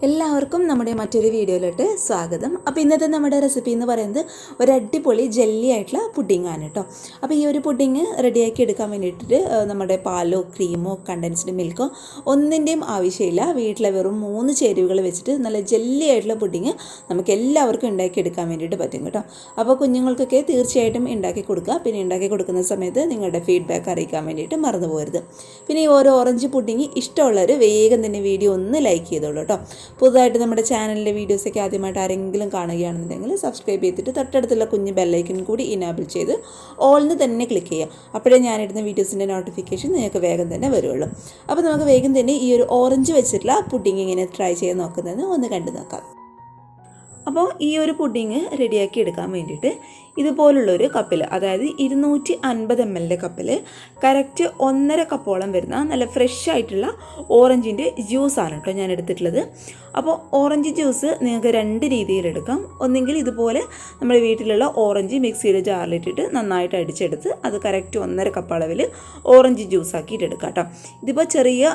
എല്ലാവർക്കും നമ്മുടെ മറ്റൊരു വീഡിയോയിലോട്ട് സ്വാഗതം. അപ്പോൾ ഇന്നത്തെ നമ്മുടെ റെസിപ്പി എന്ന് പറയുന്നത് ഒരു അടിപൊളി ജെല്ലി ആയിട്ടുള്ള പുഡിംഗ് ആണ് കേട്ടോ. അപ്പോൾ ഈ ഒരു പുഡിംഗ് റെഡിയാക്കി എടുക്കാൻ വേണ്ടിയിട്ട് നമ്മുടെ പാലോ ക്രീമോ കണ്ടൻസ്ഡ് മിൽക്കോ ഒന്നിൻ്റെയും ആവശ്യമില്ല. വീട്ടിലെ വെറും 3 ചേരുവകൾ വെച്ചിട്ട് നല്ല ജെല്ലി ആയിട്ടുള്ള പുഡിംഗ് നമുക്ക് എല്ലാവർക്കും ഉണ്ടാക്കിയെടുക്കാൻ വേണ്ടിയിട്ട് പറ്റും കേട്ടോ. അപ്പോൾ കുഞ്ഞുങ്ങൾക്കൊക്കെ തീർച്ചയായിട്ടും ഉണ്ടാക്കി കൊടുക്കുക. പിന്നെ ഉണ്ടാക്കി കൊടുക്കുന്ന സമയത്ത് നിങ്ങളുടെ ഫീഡ്ബാക്ക് അറിയിക്കാൻ വേണ്ടിയിട്ട് മറന്നു പോകരുത്. പിന്നെ ഈ ഓരോ ഓറഞ്ച് പുഡിംഗ് ഇഷ്ടമുള്ളവർ വേഗം തന്നെ വീഡിയോ ഒന്ന് ലൈക്ക് ചെയ്തോളൂ കേട്ടോ. പുതുതായിട്ട് നമ്മുടെ ചാനലിലെ വീഡിയോസൊക്കെ ആദ്യമായിട്ട് ആരെങ്കിലും കാണുകയാണെന്നുണ്ടെങ്കിൽ സബ്സ്ക്രൈബ് ചെയ്തിട്ട് തൊട്ടടുത്തുള്ള കുഞ്ഞ് ബെല്ലൈക്കൺ കൂടി ഇനാബിൾ ചെയ്ത് ഓൾന്ന് തന്നെ ക്ലിക്ക് ചെയ്യുക. അപ്പോഴേ ഞാനിടുന്ന വീഡിയോസിൻ്റെ നോട്ടിഫിക്കേഷൻ നിങ്ങൾക്ക് വേഗം തന്നെ വരുള്ളൂ. അപ്പോൾ നമുക്ക് വേഗം തന്നെ ഈ ഒരു ഓറഞ്ച് വെച്ചിട്ടുള്ള പുഡിംഗ് ഇങ്ങനെ ട്രൈ ചെയ്ത് നോക്കുന്നത് ഒന്ന് കണ്ടു നോക്കാം. അപ്പോൾ ഈ ഒരു പുഡിംഗ് റെഡിയാക്കി എടുക്കാൻ വേണ്ടിയിട്ട് ഇതുപോലുള്ളൊരു കപ്പിൽ, അതായത് 250 ml കപ്പിൽ കറക്റ്റ് 1.5 കപ്പോളം വരുന്ന നല്ല ഫ്രഷ് ആയിട്ടുള്ള ഓറഞ്ചിൻ്റെ ജ്യൂസാണ് കേട്ടോ ഞാൻ എടുത്തിട്ടുള്ളത്. അപ്പോൾ ഓറഞ്ച് ജ്യൂസ് നിങ്ങൾക്ക് 2 രീതിയിൽ എടുക്കാം. ഒന്നെങ്കിൽ ഇതുപോലെ നമ്മുടെ വീട്ടിലുള്ള ഓറഞ്ച് മിക്സിയുടെ ജാറിലിട്ടിട്ട് നന്നായിട്ട് അടിച്ചെടുത്ത് അത് കറക്റ്റ് 1.5 കപ്പ് അളവിൽ ഓറഞ്ച് ജ്യൂസ് ആക്കിയിട്ട് എടുക്കാം കേട്ടോ. ഇതിപ്പോൾ ചെറിയ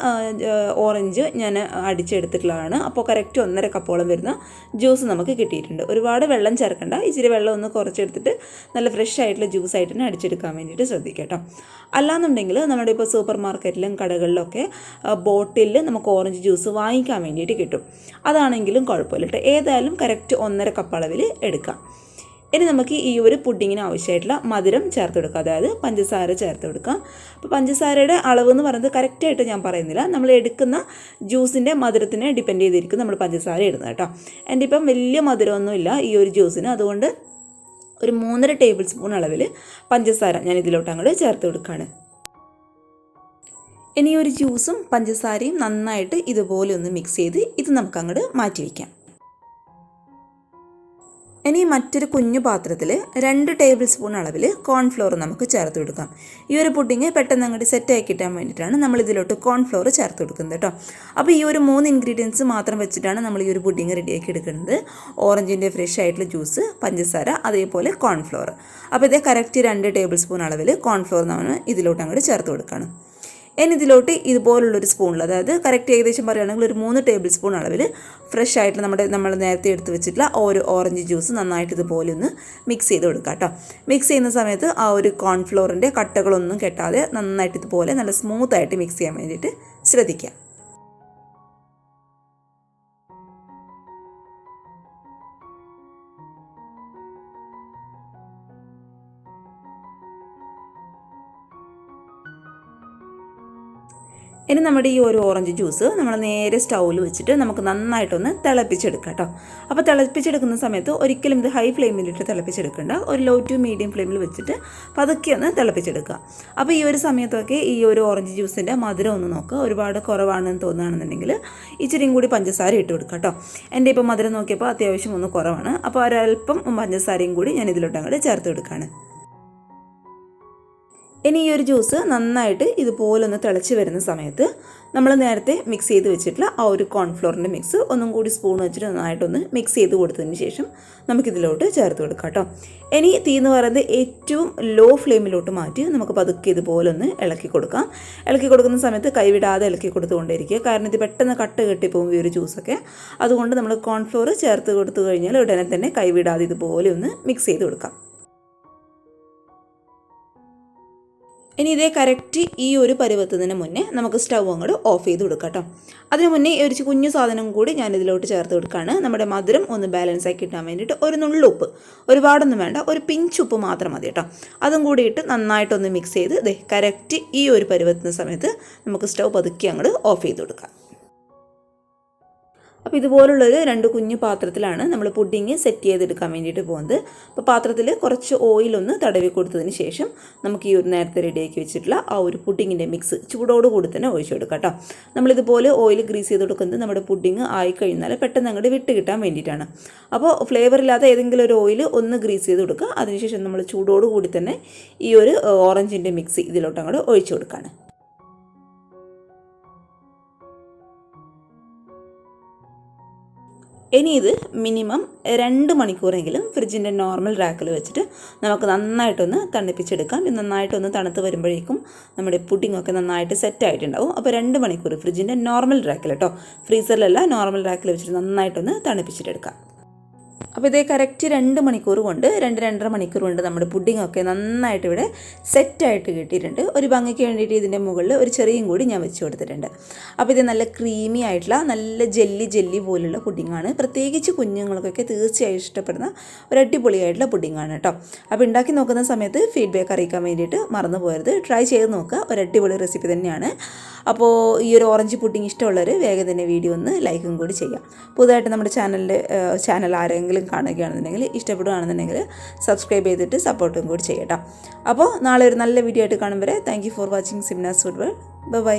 ഓറഞ്ച് ഞാൻ അടിച്ചെടുത്തിട്ടുള്ളതാണ്. അപ്പോൾ കറക്റ്റ് 1.5 കപ്പോളം വരുന്ന ജ്യൂസ് നമുക്ക് കിട്ടിയിട്ടുണ്ട്. ഒരുപാട് വെള്ളം ചേർക്കണ്ട, ഇച്ചിരി വെള്ളം ഒന്ന് കുറച്ചെടുത്തിട്ട് നല്ല ഫ്രഷ് ആയിട്ടുള്ള ജ്യൂസായിട്ട് തന്നെ അടിച്ചെടുക്കാൻ വേണ്ടിയിട്ട് ശ്രദ്ധിക്കുക കേട്ടോ. അല്ലാന്നുണ്ടെങ്കിൽ നമ്മുടെ ഇപ്പോൾ സൂപ്പർ മാർക്കറ്റിലും കടകളിലൊക്കെ ബോട്ടിലിൽ നമുക്ക് ഓറഞ്ച് ജ്യൂസ് വാങ്ങിക്കാൻ വേണ്ടിയിട്ട് കിട്ടും. അതാണെങ്കിലും കുഴപ്പമില്ല കേട്ടോ. ഏതായാലും കറക്റ്റ് 1.5 കപ്പ് അളവിൽ എടുക്കാം. ഇനി നമുക്ക് ഈ ഒരു പുഡിങ്ങിന് ആവശ്യമായിട്ടുള്ള മധുരം ചേർത്ത് കൊടുക്കാം, അതായത് പഞ്ചസാര ചേർത്ത് കൊടുക്കാം. അപ്പോൾ പഞ്ചസാരയുടെ അളവ് എന്ന് പറയുന്നത് കറക്റ്റായിട്ട് ഞാൻ പറയുന്നില്ല, നമ്മൾ എടുക്കുന്ന ജ്യൂസിൻ്റെ മധുരത്തിനെ ഡിപ്പെൻഡ് ചെയ്തിരിക്കും നമ്മൾ പഞ്ചസാര ഇടുന്നത് കേട്ടോ. എൻ്റെ ഇപ്പം വലിയ മധുരമൊന്നുമില്ല ഈ ഒരു ജ്യൂസിന്, അതുകൊണ്ട് ഒരു 3.5 ടേബിൾ സ്പൂൺ അളവിൽ പഞ്ചസാര ഞാൻ ഇതിലോട്ട് അങ്ങോട്ട് ചേർത്ത് കൊടുക്കുകയാണ്. ഇനി ഒരു ജ്യൂസും പഞ്ചസാരയും നന്നായിട്ട് ഇതുപോലെ ഒന്ന് മിക്സ് ചെയ്ത് ഇത് നമുക്ക് അങ്ങോട്ട് മാറ്റി വയ്ക്കാം. ഇനി മറ്റൊരു കുഞ്ഞു പാത്രത്തിൽ 2 ടേബിൾ സ്പൂൺ അളവിൽ കോൺഫ്ലോർ നമുക്ക് ചേർത്ത് കൊടുക്കാം. ഈ ഒരു പുഡിങ് പെട്ടെന്ന് അങ്ങോട്ട് സെറ്റാക്കി കിട്ടാൻ വേണ്ടിയിട്ടാണ് നമ്മൾ ഇതിലോട്ട് കോൺഫ്ലോർ ചേർത്ത് കൊടുക്കുന്നത് കേട്ടോ. അപ്പോൾ ഈ ഒരു 3 ഇൻഗ്രീഡിയൻസ് മാത്രം വെച്ചിട്ടാണ് നമ്മൾ ഈ ഒരു പുഡിങ് റെഡിയാക്കി എടുക്കുന്നത്. ഓറഞ്ചിൻ്റെ ഫ്രഷ് ആയിട്ടുള്ള ജ്യൂസ്, പഞ്ചസാര, അതേപോലെ കോൺഫ്ലോർ. അപ്പോൾ ഇതേ കറക്റ്റ് 2 ടേബിൾ സ്പൂൺ അളവിൽ കോൺഫ്ലോർ നമ്മൾ ഇതിലോട്ട് അങ്ങോട്ട് ചേർത്ത് കൊടുക്കുകയാണ്. ഇനി ഇതിലോട്ട് ഇതുപോലുള്ളൊരു സ്പൂണിൽ, അതായത് കറക്റ്റ് ഏകദേശം പറയുകയാണെങ്കിൽ ഒരു 3 ടേബിൾ സ്പൂൺ അളവിൽ ഫ്രഷ് ആയിട്ട് നമ്മൾ നേരത്തെ എടുത്ത് വെച്ചിട്ടുള്ള ഒരു ഓറഞ്ച് ജ്യൂസ് നന്നായിട്ട് ഇതുപോലെ ഒന്ന് മിക്സ് ചെയ്ത് കൊടുക്കുക കേട്ടോ. മിക്സ് ചെയ്യുന്ന സമയത്ത് ആ ഒരു കോൺഫ്ലോറിൻ്റെ കട്ടകളൊന്നും കെട്ടാതെ നന്നായിട്ട് ഇതുപോലെ നല്ല സ്മൂത്തായിട്ട് മിക്സ് ചെയ്യാൻ വേണ്ടിയിട്ട് ശ്രദ്ധിക്കുക. ഇനി നമ്മുടെ ഈ ഒരു ഓറഞ്ച് ജ്യൂസ് നമ്മൾ നേരെ സ്റ്റൗവിൽ വെച്ചിട്ട് നമുക്ക് നന്നായിട്ടൊന്ന് തിളപ്പിച്ചെടുക്കാം കേട്ടോ. അപ്പോൾ തിളപ്പിച്ചെടുക്കുന്ന സമയത്ത് ഒരിക്കലും ഇത് ഹൈ ഫ്ലെയിമിലിട്ട് തിളപ്പിച്ചെടുക്കേണ്ട, ഒരു ലോ ടു മീഡിയം ഫ്ലെയിമിൽ വെച്ചിട്ട് പതുക്കെ ഒന്ന് തിളപ്പിച്ചെടുക്കുക. അപ്പോൾ ഈ ഒരു സമയത്തൊക്കെ ഈ ഒരു ഓറഞ്ച് ജ്യൂസിൻ്റെ മധുരം ഒന്ന് നോക്കുക. ഒരുപാട് കുറവാണെന്ന് തോന്നുകയാണെന്നുണ്ടെങ്കിൽ ഇച്ചിരിയും കൂടി പഞ്ചസാര ഇട്ട് കൊടുക്കുക കേട്ടോ. എൻ്റെ ഇപ്പോൾ മധുരം നോക്കിയപ്പോൾ അത്യാവശ്യം ഒന്ന് കുറവാണ്. അപ്പോൾ ഒരല്പം പഞ്ചസാരയും കൂടി ഞാൻ ഇതിലോട്ട് അങ്ങോട്ട് ചേർത്ത് കൊടുക്കുകയാണ്. ഇനി ഈ ഒരു ജ്യൂസ് നന്നായിട്ട് ഇതുപോലെ ഒന്ന് തിളച്ച് വരുന്ന സമയത്ത് നമ്മൾ നേരത്തെ മിക്സ് ചെയ്ത് വെച്ചിട്ടുള്ള ആ ഒരു കോൺഫ്ലോറിൻ്റെ മിക്സ് ഒന്നും കൂടി സ്പൂൺ വെച്ചിട്ട് നന്നായിട്ടൊന്ന് മിക്സ് ചെയ്ത് കൊടുത്തതിന് ശേഷം നമുക്കിതിലോട്ട് ചേർത്ത് കൊടുക്കാം കേട്ടോ. ഇനി തീ എന്ന് പറയുന്നത് ഏറ്റവും ലോ ഫ്ലെയിമിലോട്ട് മാറ്റി നമുക്ക് പതുക്കെ ഇതുപോലെ ഒന്ന് ഇളക്കി കൊടുക്കാം. ഇളക്കി കൊടുക്കുന്ന സമയത്ത് കൈവിടാതെ ഇളക്കി കൊടുത്തുകൊണ്ടിരിക്കുക, കാരണം ഇത് പെട്ടെന്ന് കട്ട് കെട്ടിപ്പോകും ഈ ഒരു ജ്യൂസൊക്കെ. അതുകൊണ്ട് നമ്മൾ കോൺഫ്ലോർ ചേർത്ത് കൊടുത്തു കഴിഞ്ഞാൽ ഉടനെ തന്നെ കൈവിടാതെ ഇതുപോലെ ഒന്ന് മിക്സ് ചെയ്ത് കൊടുക്കാം. ഇനി ഇതേ കറക്റ്റ് ഈ ഒരു പരുവത്തിന് മുന്നേ നമുക്ക് സ്റ്റൗ അങ്ങോട്ട് ഓഫ് ചെയ്ത് കൊടുക്കാം കേട്ടോ. അതിന് മുന്നേ ഒരു കുഞ്ഞു സാധനം കൂടി ഞാൻ ഇതിലോട്ട് ചേർത്ത് കൊടുക്കുകയാണ്. നമ്മുടെ മധുരം ഒന്ന് ബാലൻസ് ആക്കി കിട്ടാൻ വേണ്ടിയിട്ട് ഒരു നുള്ളുപ്പ്, ഒരുപാടൊന്നും വേണ്ട, ഒരു പിഞ്ച് ഉപ്പ് മാത്രം മതി കേട്ടോ. അതും കൂടി ഇട്ട് നന്നായിട്ടൊന്ന് മിക്സ് ചെയ്ത് ഇതേ കറക്റ്റ് ഈ ഒരു പരുവത്തിന് സമയത്ത് നമുക്ക് സ്റ്റൗ പതുക്കി അങ്ങോട്ട് ഓഫ് ചെയ്ത് കൊടുക്കാം. അപ്പോൾ ഇതുപോലുള്ളൊരു 2 കുഞ്ഞു പാത്രത്തിലാണ് നമ്മൾ പുഡിങ് സെറ്റ് ചെയ്തെടുക്കാൻ വേണ്ടിയിട്ട് പോകുന്നത്. അപ്പോൾ പാത്രത്തിൽ കുറച്ച് ഓയിലൊന്ന് തടവി കൊടുത്തതിന് ശേഷം നമുക്ക് ഈ ഒരു നേരത്തെ റെഡിയാക്കി വെച്ചിട്ടുള്ള ആ ഒരു പുഡിങ്ങിൻ്റെ മിക്സ് ചൂടോടുകൂടി തന്നെ ഒഴിച്ചു കൊടുക്കാം കേട്ടോ. നമ്മളിതുപോലെ ഓയിൽ ഗ്രീസ് ചെയ്ത് കൊടുക്കുന്നത് നമ്മുടെ പുഡിങ് ആയിക്കഴിഞ്ഞാൽ പെട്ടെന്ന് അങ്ങോട്ട് വിട്ട് കിട്ടാൻ വേണ്ടിയിട്ടാണ്. അപ്പോൾ ഫ്ലേവർ ഇല്ലാത്ത ഏതെങ്കിലും ഒരു ഓയിൽ ഒന്ന് ഗ്രീസ് ചെയ്ത് കൊടുക്കുക. അതിനുശേഷം നമ്മൾ ചൂടോടുകൂടി തന്നെ ഈ ഒരു ഓറഞ്ചിൻ്റെ മിക്സ് ഇതിലോട്ട് അങ്ങോട്ട് ഒഴിച്ചു കൊടുക്കുകയാണ്. ഇനി ഇത് മിനിമം 2 മണിക്കൂറെങ്കിലും ഫ്രിഡ്ജിൻ്റെ നോർമൽ റാക്കിൽ വെച്ചിട്ട് നമുക്ക് നന്നായിട്ടൊന്ന് തണുപ്പിച്ചെടുക്കാം. ഇത് നന്നായിട്ടൊന്ന് തണുത്ത് വരുമ്പോഴേക്കും നമ്മുടെ പുഡിങ്ങൊക്കെ നന്നായിട്ട് സെറ്റായിട്ടുണ്ടാവും. അപ്പോൾ 2 മണിക്കൂർ ഫ്രിഡ്ജിൻ്റെ നോർമൽ റാക്കിൽ കേട്ടോ, ഫ്രീസറിലല്ല, നോർമൽ റാക്കിൽ വെച്ചിട്ട് നന്നായിട്ടൊന്ന് തണുപ്പിച്ചിട്ടെടുക്കാം. അപ്പോൾ ഇതേ കറക്റ്റ് 2 മണിക്കൂർ കൊണ്ട് 2-2.5 മണിക്കൂർ കൊണ്ട് നമ്മുടെ പുഡിങ്ങൊക്കെ നന്നായിട്ട് ഇവിടെ സെറ്റായിട്ട് കിട്ടിയിട്ടുണ്ട്. ഒരു ഭംഗിക്ക് വേണ്ടിയിട്ട് ഇതിൻ്റെ മുകളിൽ ഒരു ചെറിയും കൂടി ഞാൻ വെച്ച് കൊടുത്തിട്ടുണ്ട്. അപ്പോൾ ഇത് നല്ല ക്രീമി ആയിട്ടുള്ള നല്ല ജെല്ലി പോലുള്ള പുഡിങ്ങാണ്. പ്രത്യേകിച്ച് കുഞ്ഞുങ്ങൾക്കൊക്കെ തീർച്ചയായും ഇഷ്ടപ്പെടുന്ന ഒരു അടിപൊളിയായിട്ടുള്ള പുഡിങ്ങാണ് കേട്ടോ. അപ്പോൾ ഉണ്ടാക്കി നോക്കുന്ന സമയത്ത് ഫീഡ്ബാക്ക് അറിയിക്കാൻ വേണ്ടിയിട്ട് മറന്നു പോകരുത്. ട്രൈ ചെയ്ത് നോക്കുക, ഒരു അടിപൊളി റെസിപ്പി തന്നെയാണ്. അപ്പോൾ ഈ ഒരു ഓറഞ്ച് പുഡിങ് ഇഷ്ടമുള്ളവർ വേഗം തന്നെ വീഡിയോ ഒന്ന് ലൈക്കും കൂടി ചെയ്യാം. പുതുതായിട്ട് നമ്മുടെ ചാനൽ ആരെങ്കിലും കാണുകയാണെന്നുണ്ടെങ്കിൽ, ഇഷ്ടപ്പെടുകയാണെന്നുണ്ടെങ്കിൽ സബ്സ്ക്രൈബ് ചെയ്തിട്ട് സപ്പോർട്ടും കൂടി ചെയ്യട്ടോ. അപ്പോൾ നാളെ ഒരു നല്ല വീഡിയോ ആയിട്ട് കാണും വരെ thank you for watching Simnas food world. By.